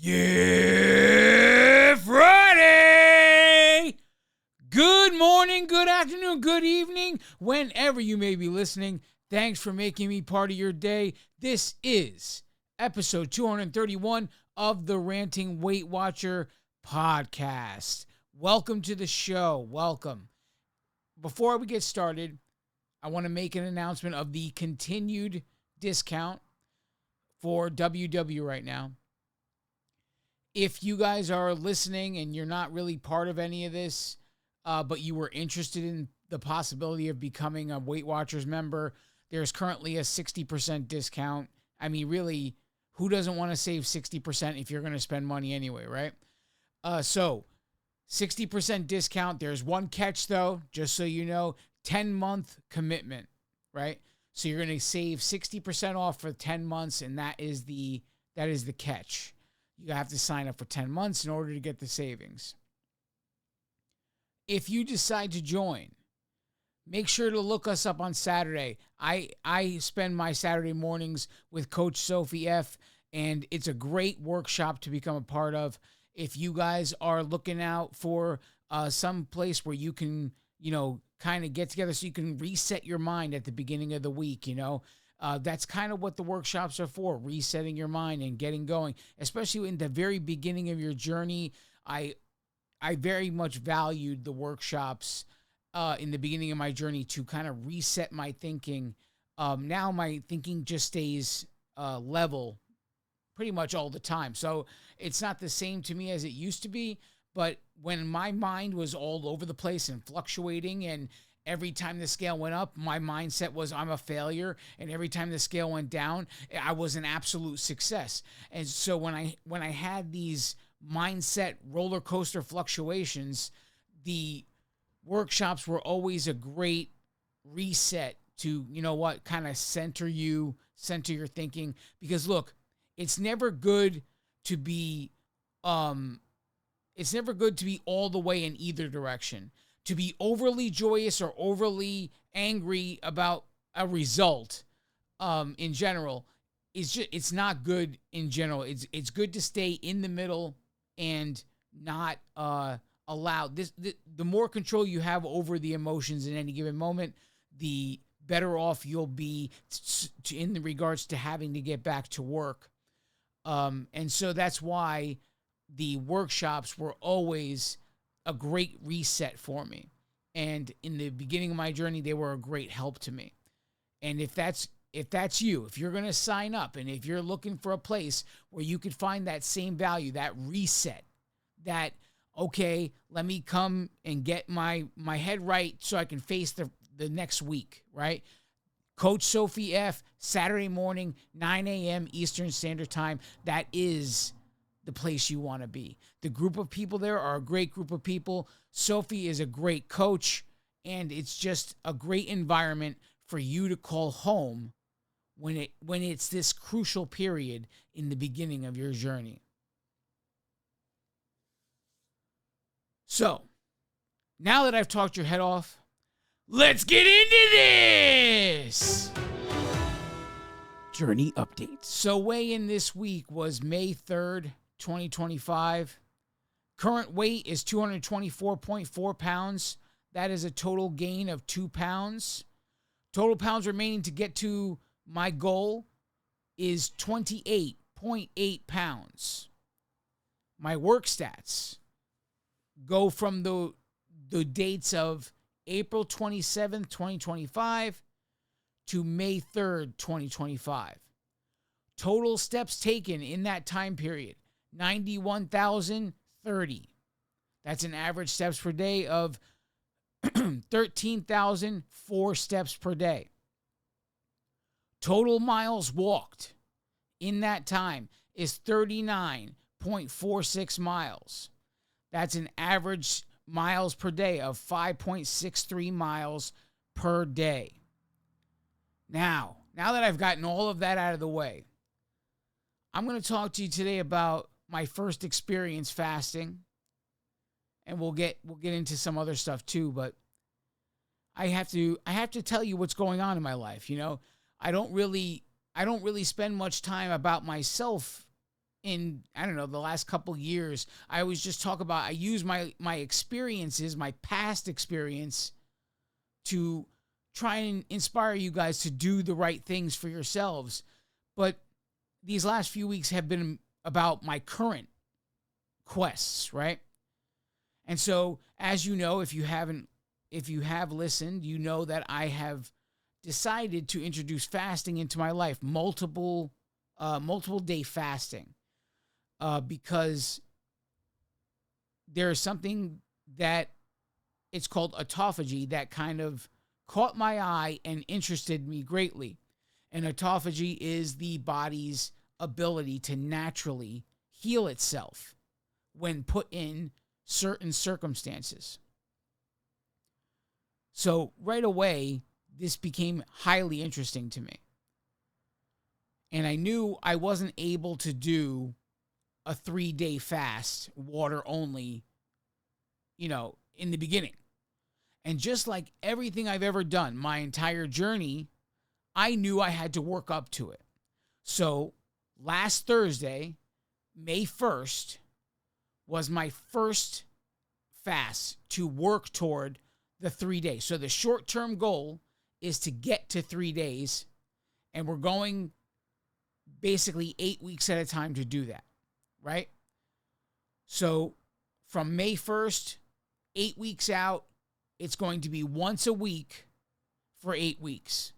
Yeah, Friday! Good morning, good afternoon, good evening, whenever you may be listening. Thanks for making me part of your day. This is episode 231 of the Ranting Weight Watcher podcast. Welcome to the show. Welcome. Before we get started, I want to make an announcement of the continued discount for WW right now. If you guys are listening and you're not really part of any of this, but you were interested in the possibility of becoming a Weight Watchers member, there's currently a 60% discount. I mean, really, who doesn't want to save 60% if you're going to spend money anyway, right? So 60% discount. There's one catch, though, just so you know, 10-month commitment, right? So you're going to save 60% off for 10 months, and that is the catch. You have to sign up for 10 months in order to get the savings. If you decide to join, make sure to look us up on Saturday. I spend my Saturday mornings with Coach Sophie F., and it's a great workshop to become a part of. If you guys are looking out for some place where you can, kind of get together so you can reset your mind at the beginning of the week, that's kind of what the workshops are for, resetting your mind and getting going, especially in the very beginning of your journey. I very much valued the workshops in the beginning of my journey to kind of reset my thinking. Now my thinking just stays level pretty much all the time. So it's not the same to me as it used to be, but when my mind was all over the place and fluctuating, and every time the scale went up, my mindset was I'm a failure. And every time the scale went down, I was an absolute success. And so when I had these mindset roller coaster fluctuations, the workshops were always a great reset to, kind of center your thinking. Because look, it's never good to be all the way in either direction. To be overly joyous or overly angry about a result, in general, it's not good in general. It's good to stay in the middle and not allow this. The more control you have over the emotions in any given moment, the better off you'll be in regards to having to get back to work. And so that's why the workshops were always a great reset for me. And in the beginning of my journey, they were a great help to me. And if that's you, if you're going to sign up, and if you're looking for a place where you could find that same value, that reset, that, okay, let me come and get my head right so I can face the next week, right? Coach Sophie F., Saturday morning, 9 a.m. Eastern Standard Time. That is the place you want to be. The group of people there are a great group of people. Sophie is a great coach, and it's just a great environment for you to call home when it's this crucial period in the beginning of your journey. So, now that I've talked your head off, let's get into this! Journey update. So weigh-in this week was May 3rd, 2025. Current weight is 224.4 pounds. That is a total gain of 2 pounds. Total pounds remaining to get to my goal is 28.8 pounds. My work stats go from the dates of April 27th, 2025 to May 3rd, 2025. Total steps taken in that time period, 91,030. That's an average steps per day of 13,004 steps per day. Total miles walked in that time is 39.46 miles. That's an average miles per day of 5.63 miles per day. Now that I've gotten all of that out of the way, I'm going to talk to you today about my first experience fasting, and we'll get into some other stuff too, but I have to tell you what's going on in my life. I don't really spend much time about myself in, I don't know, the last couple years, I always just talk about, I use my experiences, my past experience, to try and inspire you guys to do the right things for yourselves. But these last few weeks have been about my current quests, right? And so, as you know, if you have listened, you know that I have decided to introduce fasting into my life, multiple day fasting, because there is something that it's called autophagy that kind of caught my eye and interested me greatly. And autophagy is the body's ability to naturally heal itself when put in certain circumstances. So right away, this became highly interesting to me. And I knew I wasn't able to do a 3-day fast, water only, in the beginning. And just like everything I've ever done, my entire journey, I knew I had to work up to it. So last Thursday, May 1st, was my first fast to work toward the 3 days. So the short-term goal is to get to 3 days, and we're going basically 8 weeks at a time to do that, right? So from May 1st, 8 weeks out, it's going to be once a week for 8 weeks.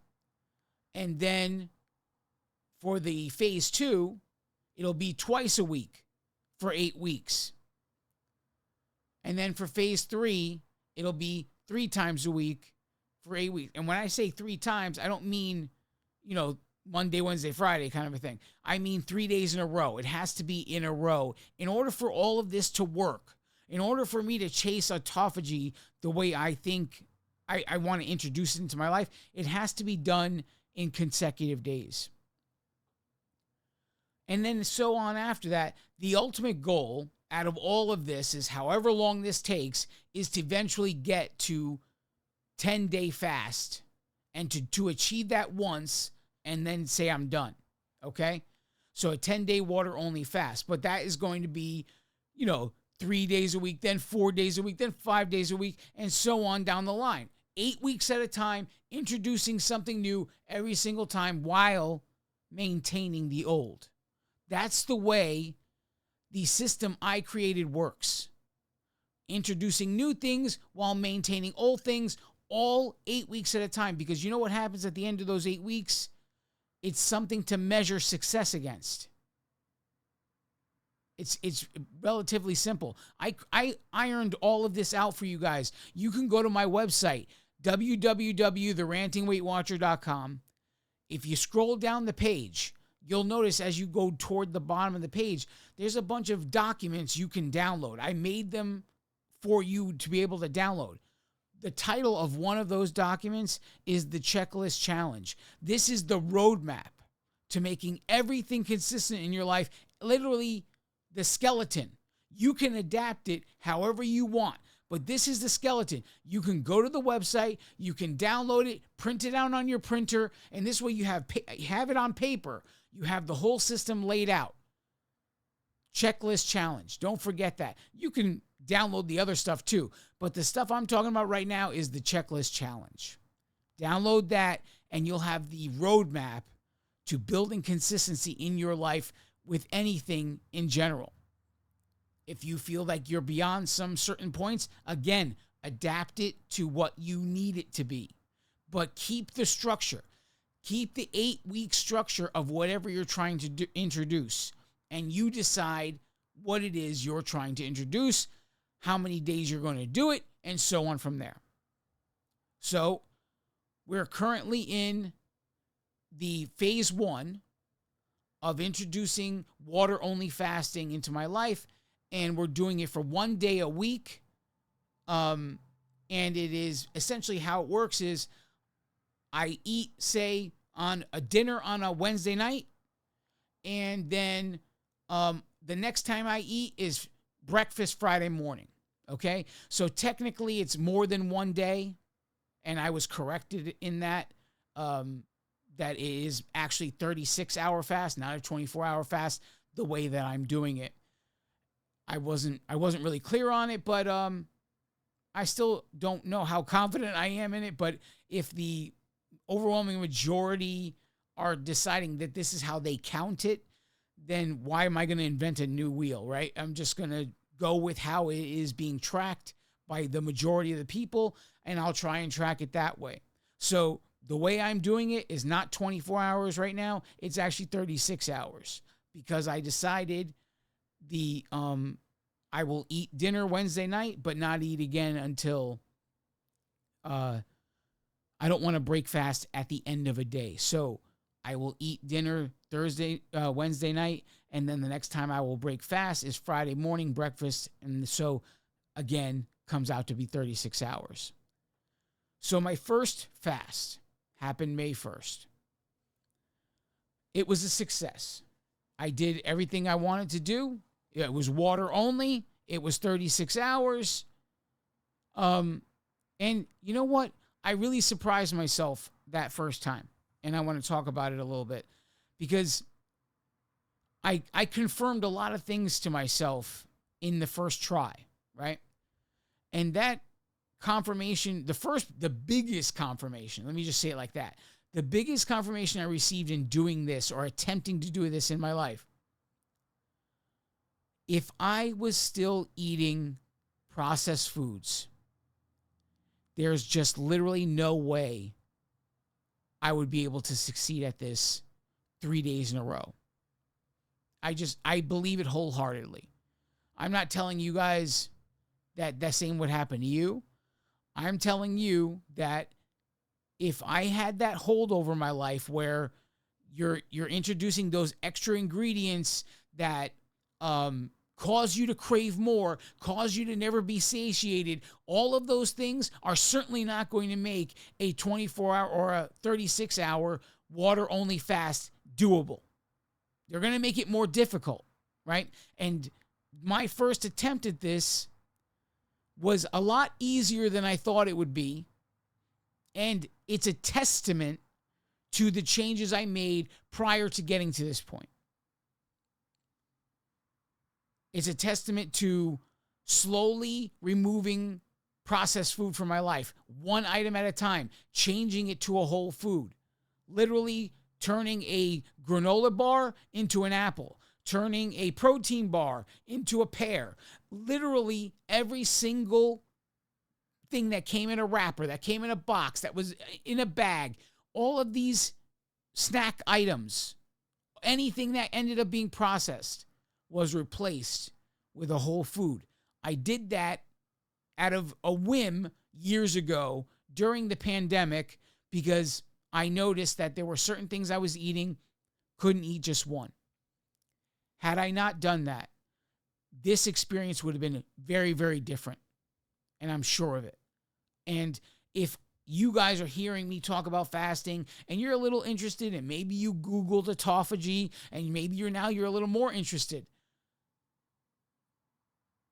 And then for the phase 2, it'll be twice a week for 8 weeks. And then for phase 3, it'll be 3 times a week for 8 weeks. And when I say 3 times, I don't mean, Monday, Wednesday, Friday kind of a thing. I mean 3 days in a row. It has to be in a row. In order for all of this to work, in order for me to chase autophagy the way I think I want to introduce it into my life, it has to be done in consecutive days. And then so on after that, the ultimate goal out of all of this is, however long this takes, is to eventually get to 10-day fast and to achieve that once and then say I'm done, okay? So a 10-day water-only fast, but that is going to be, 3 days a week, then 4 days a week, then 5 days a week, and so on down the line. 8 weeks at a time, introducing something new every single time while maintaining the old. That's the way the system I created works. Introducing new things while maintaining old things, all 8 weeks at a time. Because you know what happens at the end of those 8 weeks? It's something to measure success against. It's relatively simple. I ironed all of this out for you guys. You can go to my website, www.therantingweightwatcher.com. If you scroll down the page, you'll notice as you go toward the bottom of the page, there's a bunch of documents you can download. I made them for you to be able to download. The title of one of those documents is the Checklist Challenge. This is the roadmap to making everything consistent in your life, literally the skeleton. You can adapt it however you want, but this is the skeleton. You can go to the website, you can download it, print it out on your printer, and this way you have it on paper. You have the whole system laid out. Checklist Challenge. Don't forget that. You can download the other stuff too, but the stuff I'm talking about right now is the Checklist Challenge. Download that and you'll have the roadmap to building consistency in your life with anything in general. If you feel like you're beyond some certain points, again, adapt it to what you need it to be. But keep the structure. Keep the 8-week structure of whatever you're trying to introduce. And you decide what it is you're trying to introduce, how many days you're going to do it, and so on from there. So we're currently in the phase 1 of introducing water-only fasting into my life, and we're doing it for 1 day a week. And it is essentially how it works is I eat, say, on a dinner on a Wednesday night, and then the next time I eat is breakfast Friday morning, okay? So technically it's more than 1 day, and I was corrected in that. That it is actually 36-hour fast, not a 24-hour fast. the way that I'm doing it. I wasn't really clear on it, but I still don't know how confident I am in it. But if the overwhelming majority are deciding that this is how they count it, then why am I going to invent a new wheel, right? I'm just going to go with how it is being tracked by the majority of the people, and I'll try and track it that way. So the way I'm doing it is not 24 hours right now. It's actually 36 hours because I decided I will eat dinner Wednesday night, but not eat again until I don't want to break fast at the end of a day. So I will eat dinner Wednesday night, and then the next time I will break fast is Friday morning breakfast. And so again, comes out to be 36 hours. So my first fast happened May 1st. It was a success. I did everything I wanted to do. It was water only. It was 36 hours. And you know what? I really surprised myself that first time. And I want to talk about it a little bit because I confirmed a lot of things to myself in the first try, right? And that confirmation, the biggest confirmation, let me just say it like that. The biggest confirmation I received in doing this or attempting to do this in my life, if I was still eating processed foods, there's just literally no way I would be able to succeed at this 3 days in a row. I believe it wholeheartedly. I'm not telling you guys that same would happen to you. I'm telling you that if I had that hold over my life where you're introducing those extra ingredients that cause you to crave more, cause you to never be satiated, all of those things are certainly not going to make a 24-hour or a 36-hour water-only fast doable. They're going to make it more difficult, right? And my first attempt at this was a lot easier than I thought it would be. And it's a testament to the changes I made prior to getting to this point. It's a testament to slowly removing processed food from my life, one item at a time, changing it to a whole food, literally turning a granola bar into an apple, turning a protein bar into a pear, literally every single thing that came in a wrapper, that came in a box, that was in a bag, all of these snack items, anything that ended up being processed was replaced with a whole food. I did that out of a whim years ago during the pandemic because I noticed that there were certain things I was eating, couldn't eat just one. Had I not done that, this experience would have been very, very different. And I'm sure of it. And if you guys are hearing me talk about fasting and you're a little interested and maybe you Googled autophagy and maybe you're a little more interested,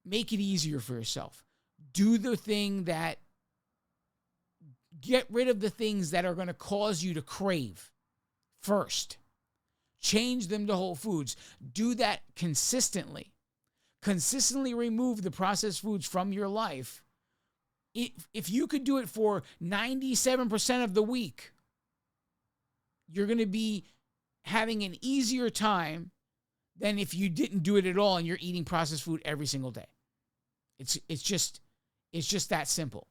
make it easier for yourself. Do the thing that, get rid of the things that are going to cause you to crave first. Change them to whole foods. Do that consistently. Consistently remove the processed foods from your life. If you could do it for 97% of the week, you're going to be having an easier time than if you didn't do it at all and you're eating processed food every single day. It's just that simple.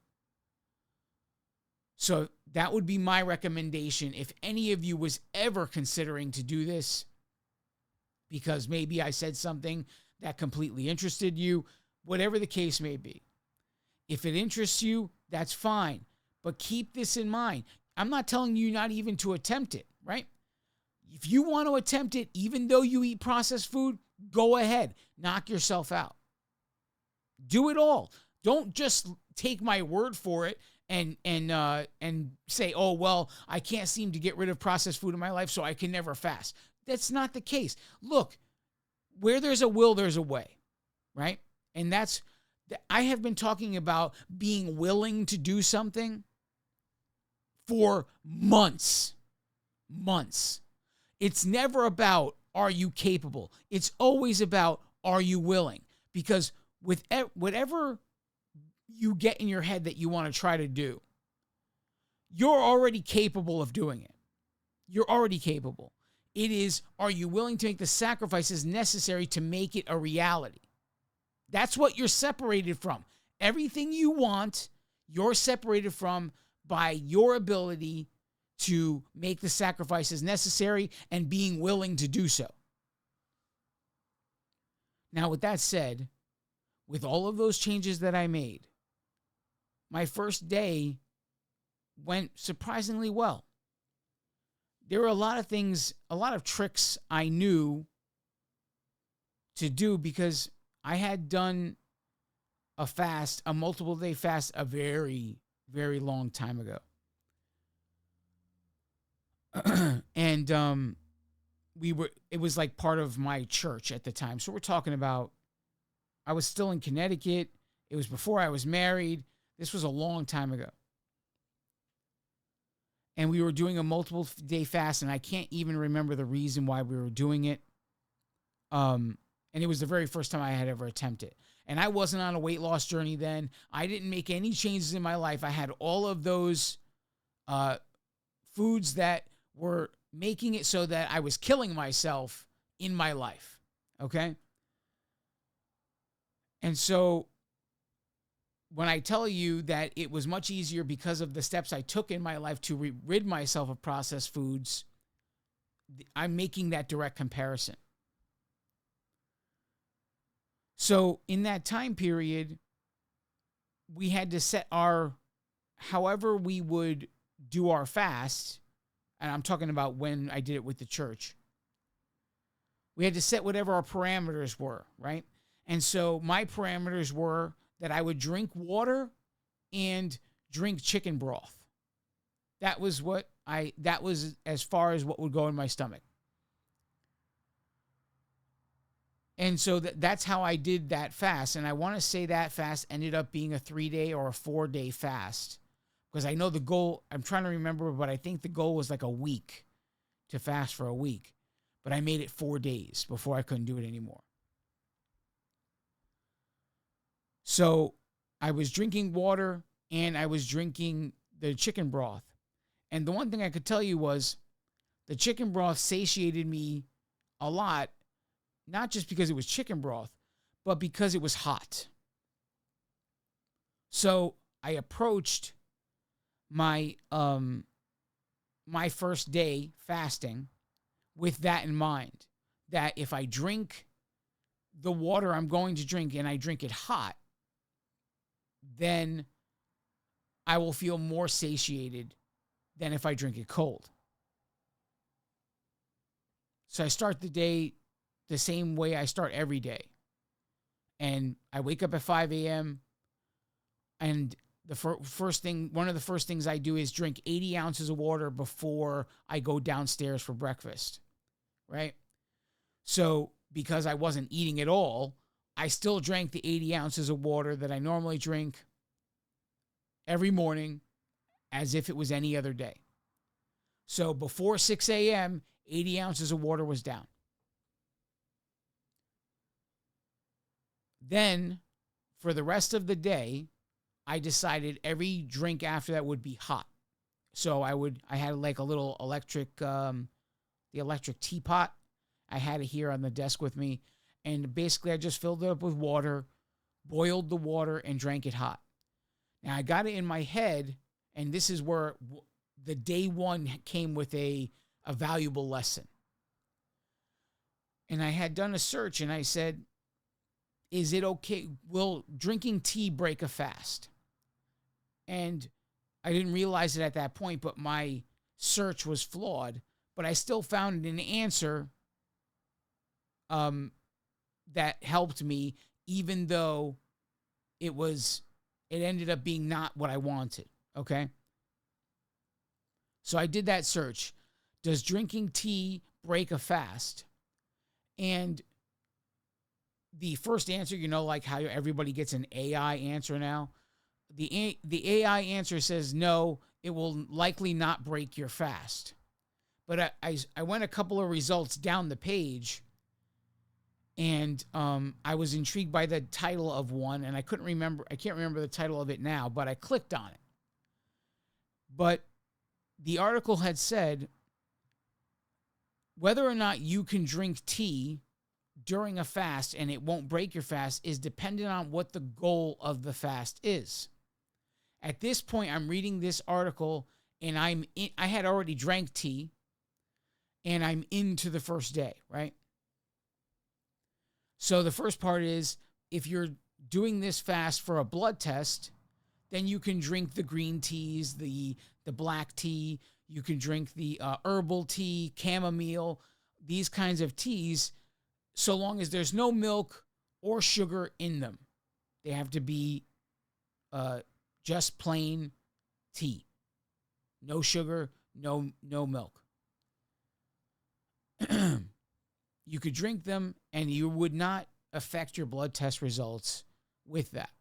So that would be my recommendation if any of you was ever considering to do this, because maybe I said something that completely interested you, whatever the case may be. If it interests you, that's fine. But keep this in mind. I'm not telling you not even to attempt it, right? If you want to attempt it, even though you eat processed food, go ahead. Knock yourself out. Do it all. Don't just take my word for it and say, oh, well, I can't seem to get rid of processed food in my life, so I can never fast. That's not the case. Look, where there's a will, there's a way, right? And I have been talking about being willing to do something for months. It's never about, are you capable? It's always about, are you willing? Because with whatever you get in your head that you want to try to do, you're already capable of doing it. You're already capable. It is, are you willing to make the sacrifices necessary to make it a reality? That's what you're separated from. Everything you want, you're separated from by your ability to make the sacrifices necessary and being willing to do so. Now, with that said, with all of those changes that I made, my first day went surprisingly well. There were a lot of things, a lot of tricks I knew to do because I had done a fast, a multiple day fast, a very, very long time ago. And it was like part of my church at the time. So we're talking about, I was still in Connecticut. It was before I was married. This was a long time ago. And we were doing a multiple day fast, and I can't even remember the reason why we were doing it. And it was the very first time I had ever attempted. And I wasn't on a weight loss journey then. I didn't make any changes in my life. I had all of those foods that were making it so that I was killing myself in my life. Okay? And so when I tell you that it was much easier because of the steps I took in my life to rid myself of processed foods, I'm making that direct comparison. So in that time period, we had to set however we would do our fast, and I'm talking about when I did it with the church. We had to set whatever our parameters were, right? And so my parameters were that I would drink water and drink chicken broth. That was as far as what would go in my stomach. And so that's how I did that fast. And I want to say that fast ended up being a 3-day or a 4-day fast. Because I know the goal, I'm trying to remember, but I think the goal was like a week, to fast for a week. But I made it 4 days before I couldn't do it anymore. So I was drinking water and I was drinking the chicken broth. And the one thing I could tell you was the chicken broth satiated me a lot, not just because it was chicken broth, but because it was hot. So I approached my my first day fasting with that in mind, that if I drink the water I'm going to drink and I drink it hot, then I will feel more satiated than if I drink it cold. So I start the day the same way I start every day. And I wake up at 5 a.m. and one of the first things I do is drink 80 ounces of water before I go downstairs for breakfast, right? So because I wasn't eating at all, I still drank the 80 ounces of water that I normally drink every morning as if it was any other day. So before 6 a.m., 80 ounces of water was down. Then for the rest of the day, I decided every drink after that would be hot. So I had like a little electric, the electric teapot. I had it here on the desk with me. And basically I just filled it up with water, boiled the water, and drank it hot. Now I got it in my head, and this is where the day one came with a valuable lesson. And I had done a search and I said, is it okay? Will drinking tea break a fast? And I didn't realize it at that point, but my search was flawed. But I still found an answer that helped me, even though it ended up being not what I wanted. Okay. So I did that search. Does drinking tea break a fast? And the first answer, like how everybody gets an AI answer now. The AI answer says no, it will likely not break your fast. But I went a couple of results down the page, and I was intrigued by the title of one, and I can't remember the title of it now, but I clicked on it. But the article had said whether or not you can drink tea during a fast and it won't break your fast is dependent on what the goal of the fast is. At this point, I'm reading this article, and I had already drank tea, and I'm into the first day, right? So the first part is, if you're doing this fast for a blood test, then you can drink the green teas, the black tea. You can drink the herbal tea, chamomile, these kinds of teas, so long as there's no milk or sugar in them. They have to be just plain tea. No sugar, no milk. You could drink them, and you would not affect your blood test results with that.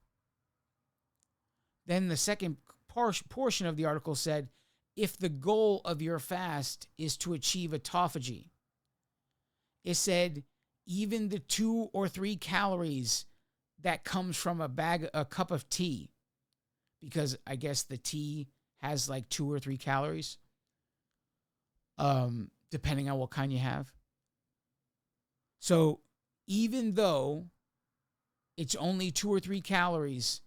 Then the second portion of the article said, if the goal of your fast is to achieve autophagy, it said even the 2 or 3 calories that comes from a cup of tea, because I guess the tea has like 2 or 3 calories, depending on what kind you have. So even though it's only 2 or 3 calories,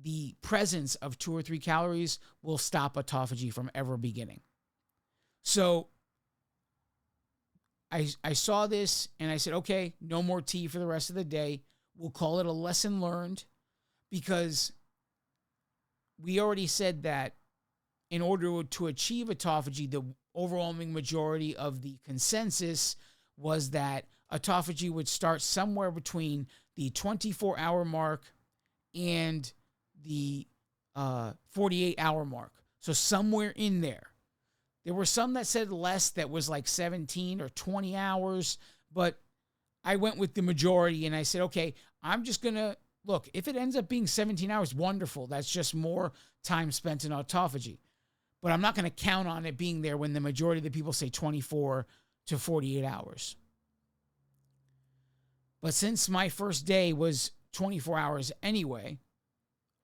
the presence of 2 or 3 calories will stop autophagy from ever beginning. So I saw this and I said, okay, no more tea for the rest of the day. We'll call it a lesson learned, because we already said that in order to achieve autophagy, the overwhelming majority of the consensus was that autophagy would start somewhere between the 24-hour mark and the 48-hour mark. So somewhere in there. There were some that said less, that was like 17 or 20 hours, but I went with the majority, and I said, okay, I'm just going to, look, if it ends up being 17 hours, wonderful. That's just more time spent in autophagy. But I'm not going to count on it being there when the majority of the people say 24 to 48 hours. But since my first day was 24 hours anyway,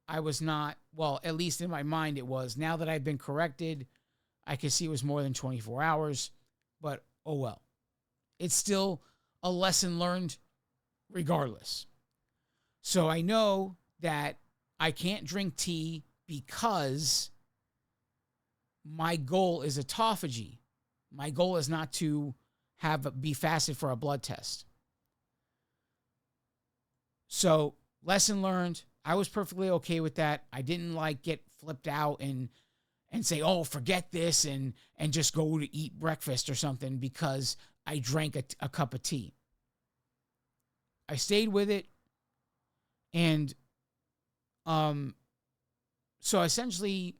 I was not, well, at least in my mind it was. Now that I've been corrected, I can see it was more than 24 hours, but oh well. It's still a lesson learned regardless. So I know that I can't drink tea because my goal is autophagy. My goal is not to be fasted for a blood test. So lesson learned. I was perfectly okay with that. I didn't get flipped out and say, oh, forget this and just go to eat breakfast or something because I drank a cup of tea. I stayed with it. And so essentially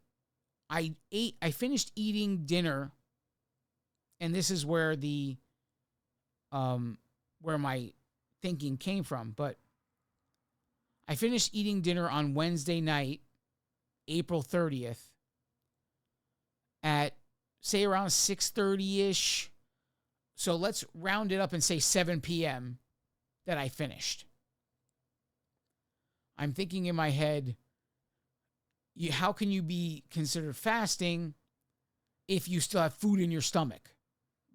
I finished eating dinner, and this is where where my thinking came from, but I finished eating dinner on Wednesday night, April 30th, at, say, around 6:30-ish. So let's round it up and say 7 p.m. that I finished. I'm thinking in my head, how can you be considered fasting if you still have food in your stomach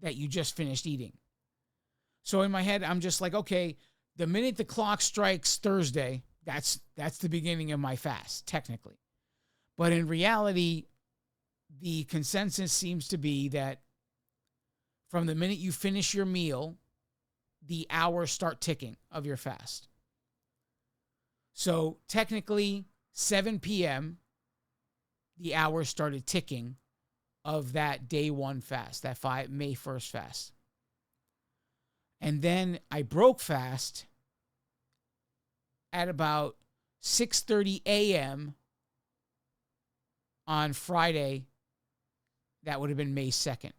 that you just finished eating? So in my head, I'm just like, okay, the minute the clock strikes Thursday, that's the beginning of my fast, technically. But in reality, the consensus seems to be that from the minute you finish your meal, the hours start ticking of your fast. So technically, 7 p.m., the hours started ticking of that day one fast, that May 1st fast. And then I broke fast at about 6:30 a.m. on Friday. That would have been May 2nd.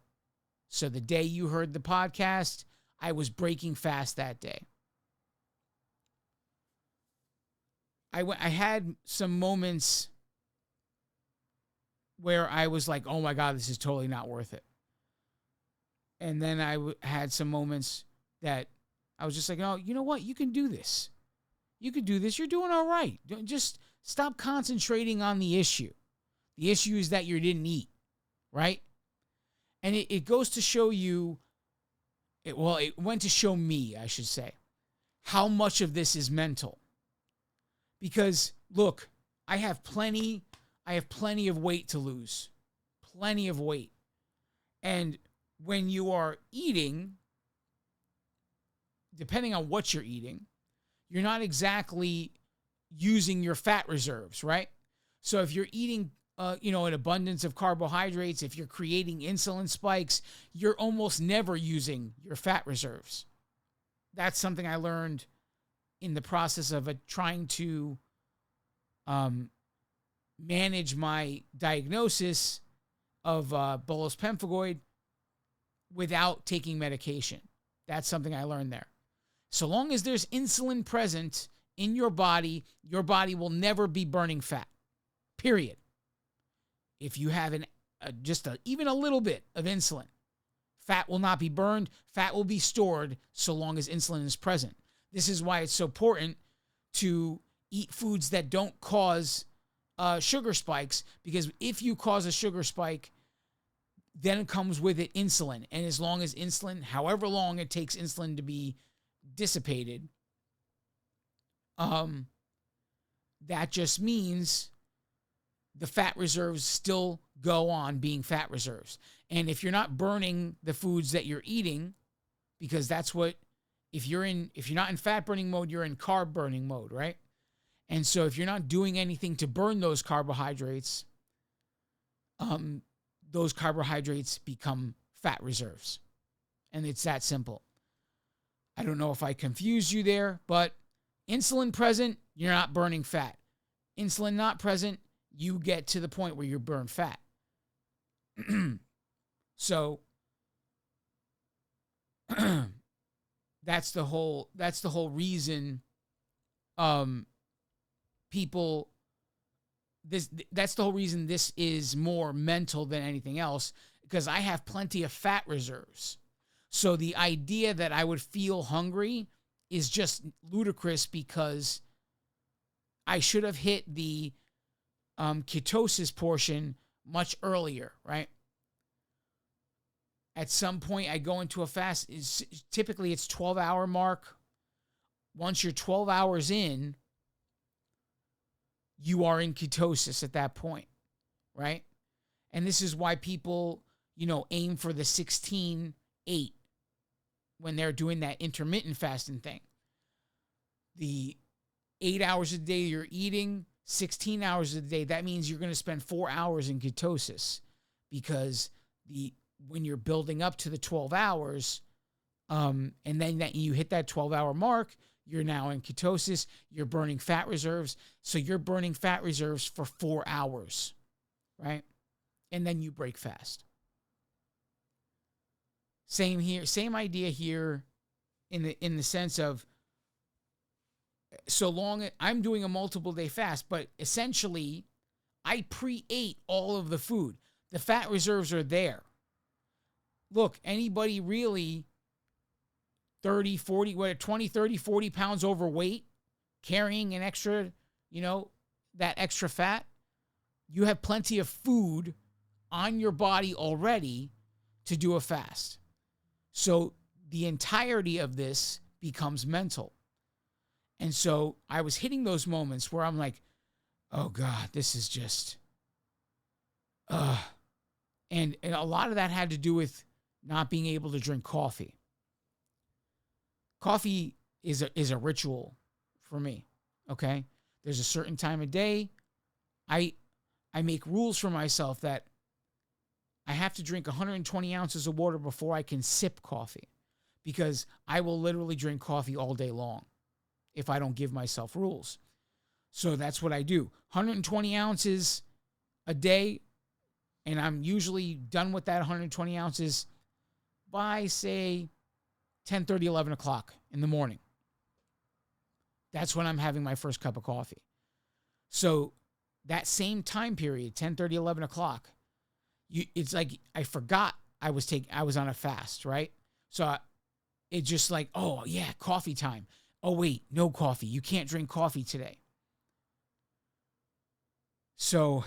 So the day you heard the podcast, I was breaking fast that day. I had some moments where I was like, oh my God, this is totally not worth it. And then had some moments that I was just like, oh, you know what? You can do this. You can do this. You're doing all right. Just stop concentrating on the issue. The issue is that you didn't eat, right? And it goes to show you, it went to show me, I should say, how much of this is mental. Because, look, I have plenty of weight to lose. Plenty of weight. And when you are eating, depending on what you're eating, you're not exactly using your fat reserves, right? So if you're eating, an abundance of carbohydrates, if you're creating insulin spikes, you're almost never using your fat reserves. That's something I learned in the process of trying to manage my diagnosis of bullous pemphigoid without taking medication. That's something I learned there. So long as there's insulin present in your body will never be burning fat. Period. If you have even a little bit of insulin, fat will not be burned. Fat will be stored so long as insulin is present. This is why it's so important to eat foods that don't cause sugar spikes, because if you cause a sugar spike, then it comes with it insulin. And as long as insulin, however long it takes insulin to be dissipated, that just means the fat reserves still go on being fat reserves. And if you're not burning the foods that you're eating, because that's what, if you're not in fat burning mode, you're in carb burning mode, right? And so if you're not doing anything to burn those carbohydrates, those carbohydrates become fat reserves. And it's that simple. I don't know if I confused you there, but insulin present, you're not burning fat. Insulin not present, you get to the point where you burn fat. So that's the whole reason that's the whole reason this is more mental than anything else, because I have plenty of fat reserves. So the idea that I would feel hungry is just ludicrous, because I should have hit the ketosis portion much earlier, right? At some point, I go into a fast. Typically, it's 12-hour mark. Once you're 12 hours in, you are in ketosis at that point, right? And this is why people, aim for the 16-8 when they're doing that intermittent fasting thing. The 8 hours a day you're eating, 16 hours a day, that means you're going to spend 4 hours in ketosis, because when you're building up to the 12 hours, and then that you hit that 12-hour mark, you're now in ketosis, you're burning fat reserves. So you're burning fat reserves for 4 hours, right? And then you break fast. Same here, same idea here in the sense of, so long I'm doing a multiple day fast, but essentially I pre-ate all of the food. The fat reserves are there. Look, anybody really 30, 40, 20, 30, 40 pounds overweight, carrying an extra, that extra fat, you have plenty of food on your body already to do a fast. So the entirety of this becomes mental. And so I was hitting those moments where I'm like, oh God, this is just, and a lot of that had to do with not being able to drink coffee. Coffee is a ritual for me, okay? There's a certain time of day. I make rules for myself that I have to drink 120 ounces of water before I can sip coffee, because I will literally drink coffee all day long if I don't give myself rules. So that's what I do. 120 ounces a day, and I'm usually done with that 120 ounces by, say, 10:30, 11 o'clock in the morning. That's when I'm having my first cup of coffee. So that same time period, 10:30, 11 o'clock, it's like I forgot I was on a fast, right? So it just like, oh yeah, coffee time. Oh wait, no coffee. You can't drink coffee today. So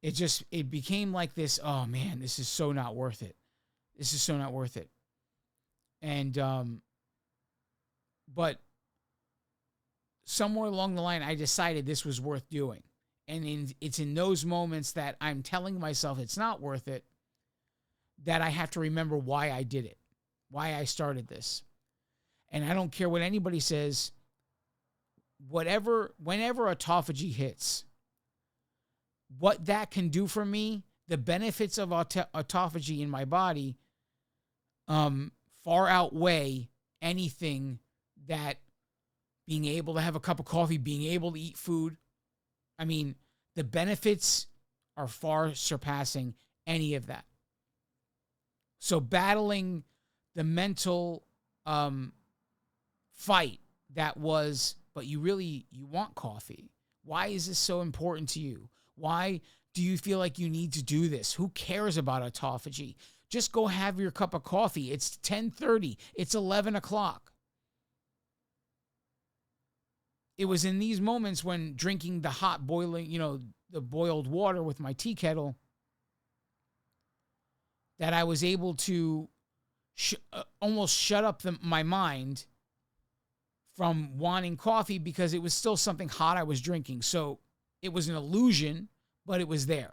it became like this, oh man, this is so not worth it. This is so not worth it. And but somewhere along the line I decided this was worth doing. And it's in those moments that I'm telling myself it's not worth it that I have to remember why I did it, why I started this. And I don't care what anybody says, whenever autophagy hits, what that can do for me, the benefits of autophagy in my body far outweigh anything that being able to have a cup of coffee, being able to eat food. I mean, the benefits are far surpassing any of that. So battling the mental fight that was, but you want coffee. Why is this so important to you? Why do you feel like you need to do this? Who cares about autophagy? Just go have your cup of coffee. It's 10:30. It's 11 o'clock. It was in these moments when drinking the hot boiling, the boiled water with my tea kettle, that I was able to almost shut up my mind from wanting coffee because it was still something hot I was drinking. So it was an illusion, but it was there.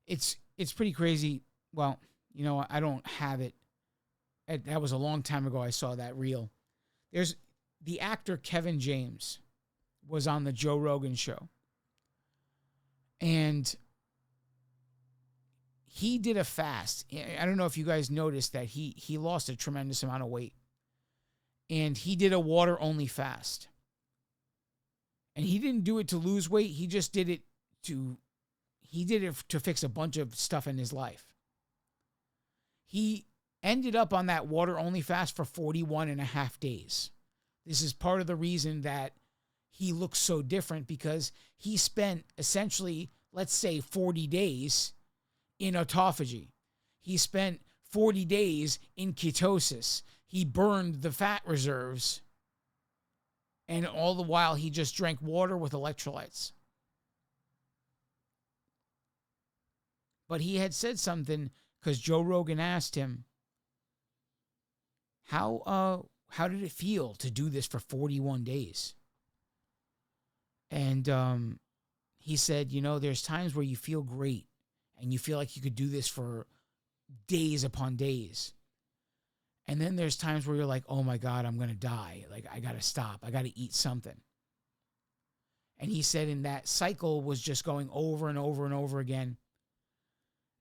It's pretty crazy. Well, I don't have it. That was a long time ago I saw that reel. There's the actor Kevin James was on the Joe Rogan show. And he did a fast. I don't know if you guys noticed that he lost a tremendous amount of weight. And he did a water-only fast. And he didn't do it to lose weight. He just did it to fix a bunch of stuff in his life. He ended up on that water-only fast for 41 and a half days. This is part of the reason that he looks so different, because he spent essentially, let's say, 40 days in autophagy. He spent 40 days in ketosis. He burned the fat reserves, and all the while he just drank water with electrolytes. But he had said something, because Joe Rogan asked him, how did it feel to do this for 41 days? And he said, there's times where you feel great and you feel like you could do this for days upon days. And then there's times where you're like, oh my God, I'm going to die. Like, I got to stop. I got to eat something. And he said in that cycle was just going over and over and over again.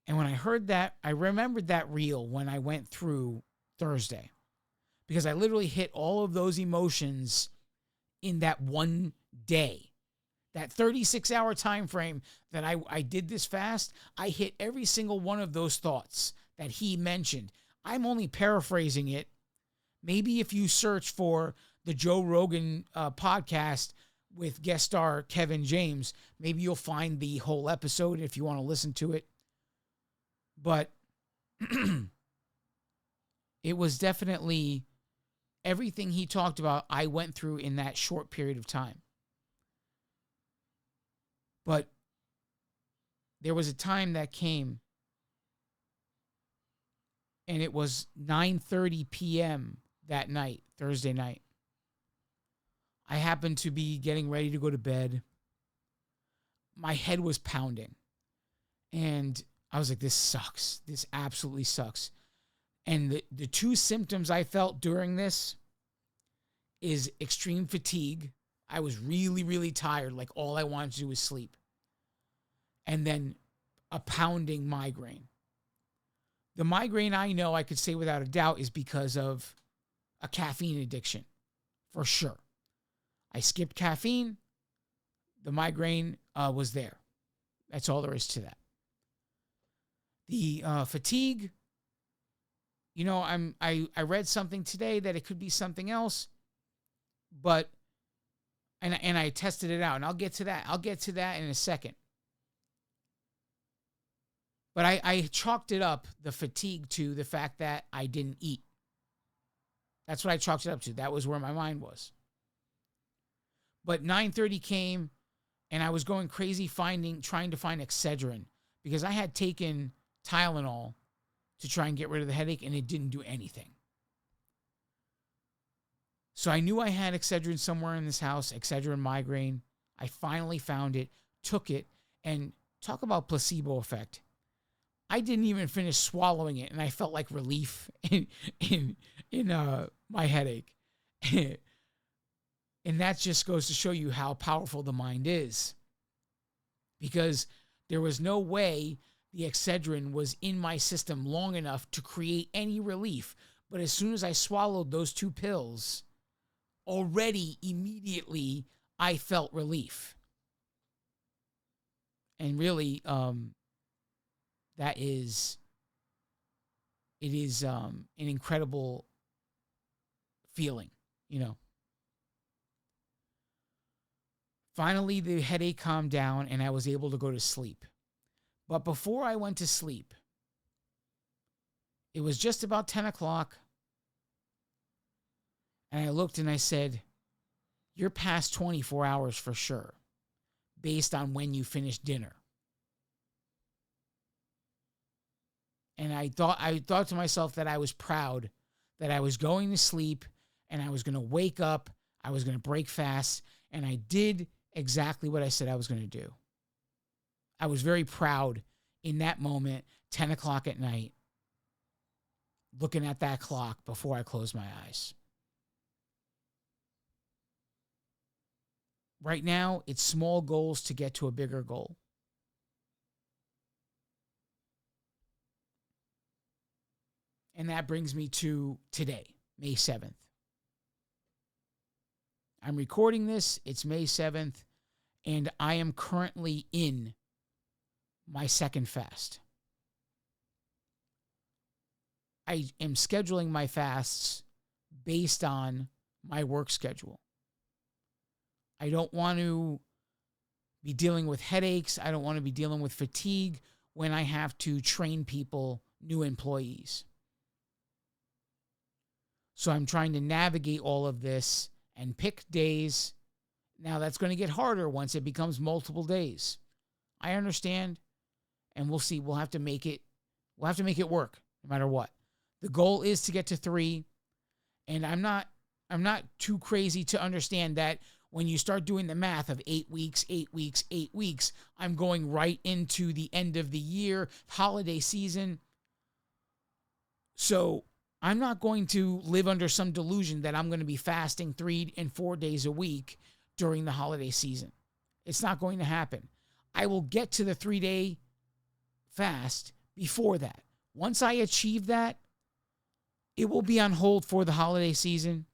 And when I heard that, I remembered that reel when I went through Thursday, because I literally hit all of those emotions in that one day. That 36-hour time frame that I did this fast, I hit every single one of those thoughts that he mentioned. I'm only paraphrasing it. Maybe if you search for the Joe Rogan podcast with guest star Kevin James, maybe you'll find the whole episode if you want to listen to it. But it was definitely everything he talked about I went through in that short period of time. But there was a time that came, and it was 9:30 p.m. that night, Thursday night. I happened to be getting ready to go to bed. My head was pounding. And I was like, this sucks. This absolutely sucks. And the two symptoms I felt during this is extreme fatigue. I was really, really tired. Like, all I wanted to do was sleep. And then a pounding migraine. The migraine, I know I could say without a doubt, is because of a caffeine addiction, for sure. I skipped caffeine. The migraine was there. That's all there is to that. The fatigue, I read something today that it could be something else, but and I tested it out, and I'll get to that. I'll get to that in a second. But I chalked it up, the fatigue, to the fact that I didn't eat. That's what I chalked it up to. That was where my mind was. But 9:30 came, and I was going crazy trying to find Excedrin, because I had taken Tylenol to try and get rid of the headache, and it didn't do anything. So I knew I had Excedrin somewhere in this house, Excedrin migraine. I finally found it, took it, and talk about placebo effect. I didn't even finish swallowing it, and I felt like relief in my headache. And that just goes to show you how powerful the mind is. Because there was no way the Excedrin was in my system long enough to create any relief. But as soon as I swallowed those 2 pills, already immediately I felt relief. And really, it is an incredible feeling, you know. Finally, the headache calmed down and I was able to go to sleep. But before I went to sleep, it was just about 10 o'clock. And I looked and I said, "You're past 24 hours for sure, based on when you finished dinner." And I thought to myself that I was proud that I was going to sleep and I was going to wake up. I was going to break fast. And I did exactly what I said I was going to do. I was very proud in that moment, 10 o'clock at night, looking at that clock before I closed my eyes. Right now, it's small goals to get to a bigger goal. And that brings me to today, May 7th. I'm recording this. It's May 7th, and I am currently in my second fast. I am scheduling my fasts based on my work schedule. I don't want to be dealing with headaches. I don't want to be dealing with fatigue when I have to train people, new employees. So I'm trying to navigate all of this and pick days. Now that's going to get harder once it becomes multiple days. I understand, and we'll see. We'll have to make it work no matter what. The goal is to get to 3, and I'm not too crazy to understand that when you start doing the math of 8 weeks, 8 weeks, 8 weeks, I'm going right into the end of the year, holiday season. So I'm not going to live under some delusion that I'm going to be fasting 3 and 4 days a week during the holiday season. It's not going to happen. I will get to the 3-day fast before that. Once I achieve that, it will be on hold for the holiday season,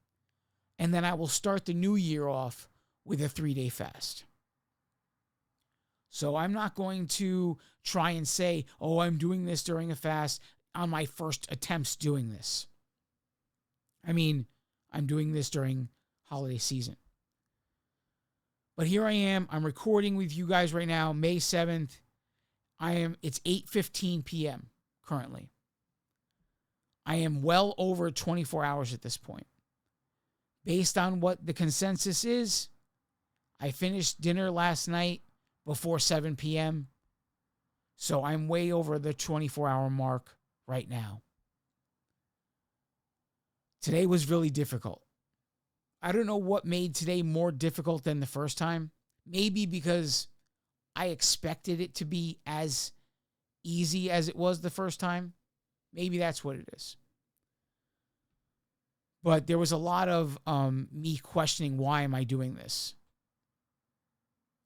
and then I will start the new year off with a 3-day fast. So I'm not going to try and say, "Oh, I'm doing this during a fast," on my first attempts doing this. I mean, I'm doing this during holiday season. But here I am. I'm recording with you guys right now, May 7th. It's 8:15 p.m. currently. I am well over 24 hours at this point. Based on what the consensus is, I finished dinner last night before 7 p.m. So I'm way over the 24-hour mark right now. Today was really difficult. I don't know what made today more difficult than the first time. Maybe because I expected it to be as easy as it was the first time. Maybe that's what it is. But there was a lot of me questioning, why am I doing this?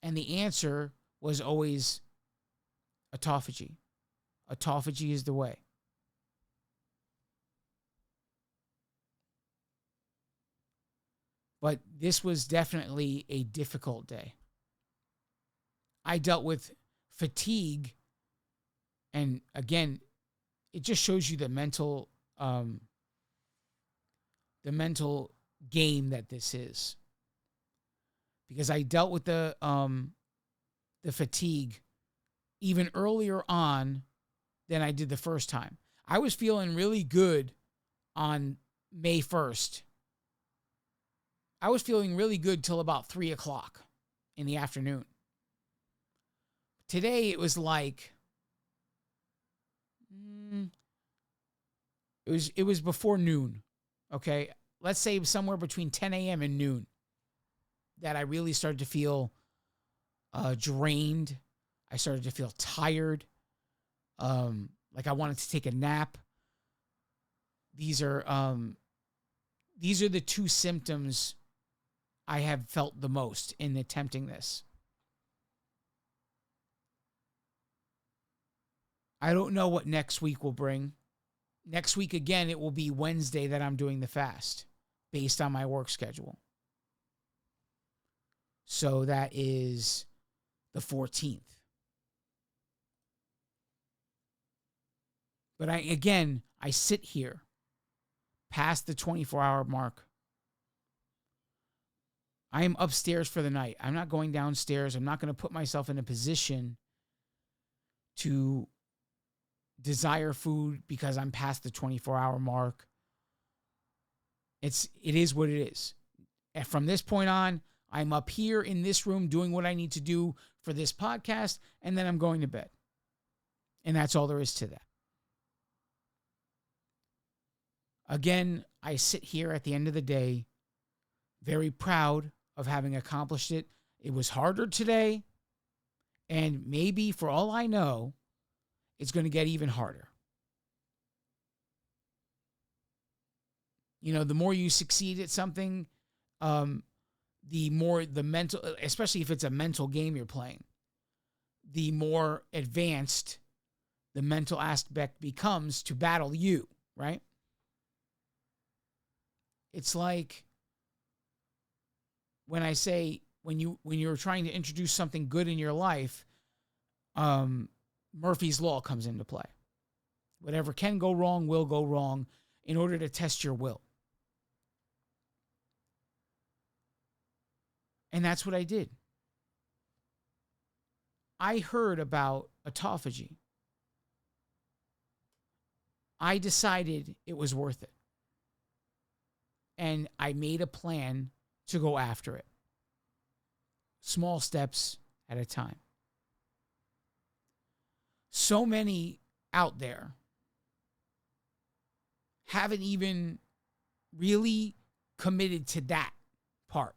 And the answer was always autophagy. Autophagy is the way. But this was definitely a difficult day. I dealt with fatigue, and again, it just shows you the mental game that this is. Because I dealt with the fatigue even earlier on than I did the first time. I was feeling really good on May 1st. I was feeling really good till about 3 o'clock in the afternoon. Today it was like, it was before noon. Okay. Let's say somewhere between 10 a.m. and noon that I really started to feel drained. I started to feel tired. Like I wanted to take a nap. These are the two symptoms I have felt the most in attempting this. I don't know what next week will bring. Next week, again, it will be Wednesday that I'm doing the fast based on my work schedule. So that is the 14th. But I sit here past the 24-hour mark. I am upstairs for the night. I'm not going downstairs. I'm not going to put myself in a position to desire food because I'm past the 24-hour mark. It is what it is. And from this point on, I'm up here in this room doing what I need to do for this podcast, and then I'm going to bed. And that's all there is to that. Again, I sit here at the end of the day very proud of having accomplished it. It was harder today, and maybe, for all I know, it's going to get even harder. You know, the more you succeed at something, the more the mental, especially if it's a mental game you're playing, the more advanced the mental aspect becomes to battle you, right? It's like when I say, when you're trying to introduce something good in your life, Murphy's Law comes into play. Whatever can go wrong will go wrong in order to test your will. And that's what I did. I heard about autophagy. I decided it was worth it. And I made a plan to go after it. Small steps at a time. So many out there haven't even really committed to that part.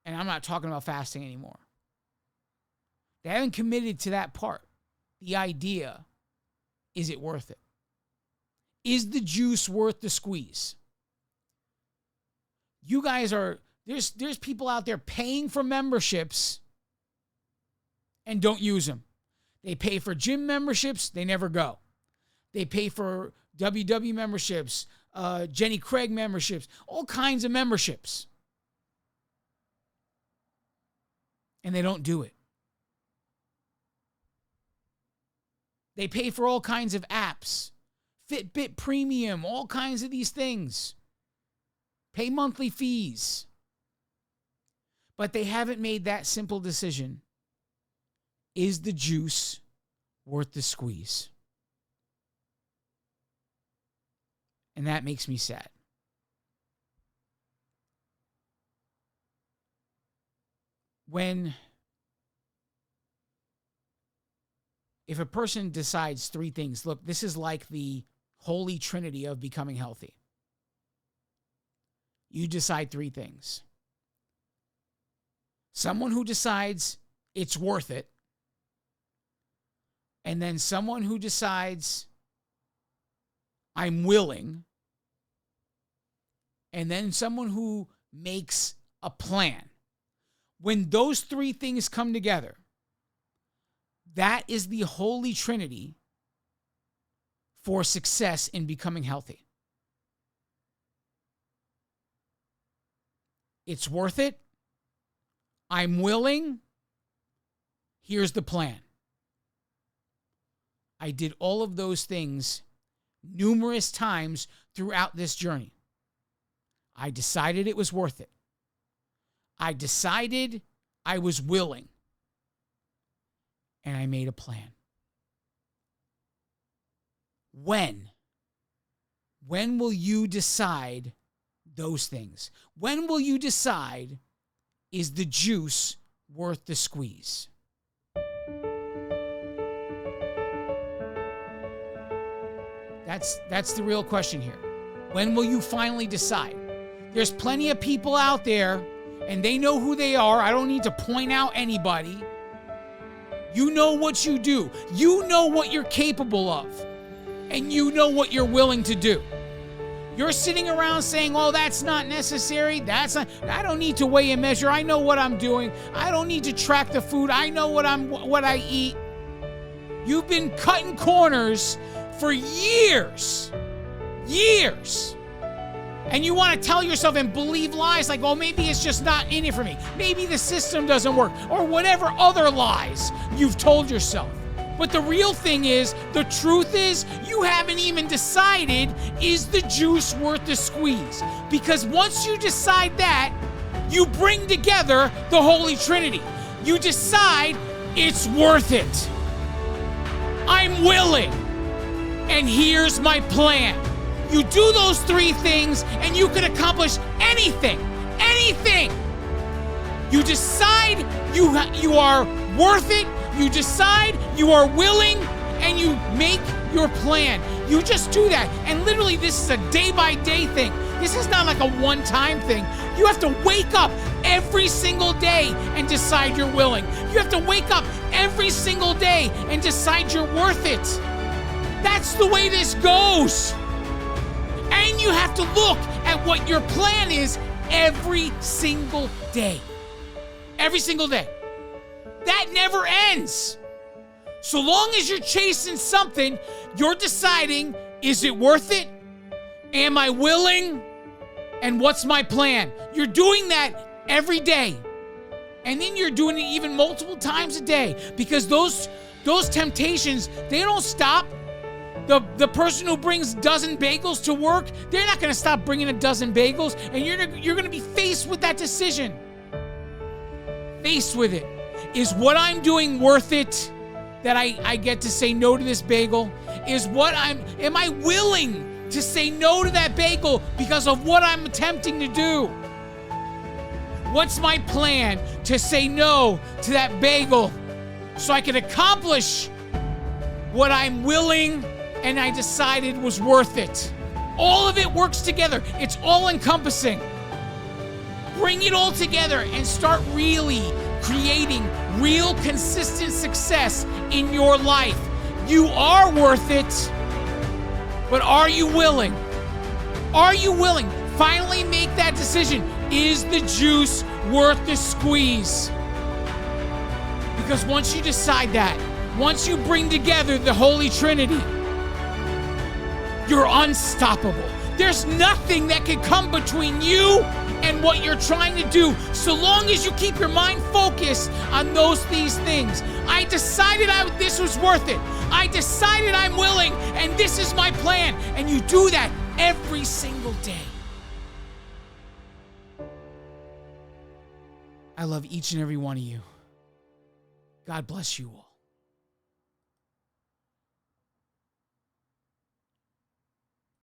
And I'm not talking about fasting anymore. They haven't committed to that part. The idea, is it worth it? Is the juice worth the squeeze? You guys are, there's people out there paying for memberships and don't use them. They pay for gym memberships, they never go. They pay for WW memberships, Jenny Craig memberships, all kinds of memberships. And they don't do it. They pay for all kinds of apps, Fitbit Premium, all kinds of these things. Pay monthly fees. But they haven't made that simple decision. Is the juice worth the squeeze? And that makes me sad. If a person decides three things, look, this is like the holy trinity of becoming healthy. You decide three things. Someone who decides it's worth it, and then someone who decides I'm willing, and then someone who makes a plan. When those three things come together, that is the holy trinity for success in becoming healthy. It's worth it. I'm willing. Here's the plan. I did all of those things numerous times throughout this journey. I decided it was worth it. I decided I was willing. and I made a plan. When? When will you decide those things? When will you decide, is the juice worth the squeeze? That's the real question here. When will you finally decide? There's plenty of people out there, and they know who they are. I don't need to point out anybody. You know what you do. You know what you're capable of. And you know what you're willing to do. You're sitting around saying, oh, that's not necessary. I don't need to weigh and measure. I know what I'm doing. I don't need to track the food. I know what I eat. You've been cutting corners for years. Years. And you want to tell yourself and believe lies like, oh, maybe it's just not in it for me. Maybe the system doesn't work. Or whatever other lies you've told yourself. But the real thing is, the truth is, you haven't even decided, is the juice worth the squeeze? Because once you decide that, you bring together the Holy Trinity. You decide it's worth it. I'm willing. And here's my plan. You do those three things and you can accomplish anything. Anything. You decide you are worth it. You decide you are willing, and you make your plan. You just do that. And literally, this is a day-by-day thing. This is not like a one-time thing. You have to wake up every single day and decide you're willing. You have to wake up every single day and decide you're worth it. That's the way this goes. And you have to look at what your plan is every single day. Every single day. That never ends. So long as you're chasing something, you're deciding, is it worth it? Am I willing? And what's my plan? You're doing that every day. And then you're doing it even multiple times a day, because those temptations, they don't stop. The person who brings a dozen bagels to work, they're not going to stop bringing a dozen bagels, and you're going to be faced with that decision. Faced with it. Is what I'm doing worth it, that I get to say no to this bagel? Am I willing to say no to that bagel because of what I'm attempting to do? What's my plan to say no to that bagel so I can accomplish what I'm willing and I decided was worth it? All of it works together. It's all encompassing. Bring it all together and start really creating real consistent success in your life. You are worth it, but are you willing? Are you willing? Finally make that decision. Is the juice worth the squeeze? Because once you decide that, once you bring together the Holy Trinity, you're unstoppable. There's nothing that can come between you and what you're trying to do, so long as you keep your mind focused on these things. I decided this was worth it. I decided I'm willing, and this is my plan. And you do that every single day. I love each and every one of you. God bless you all.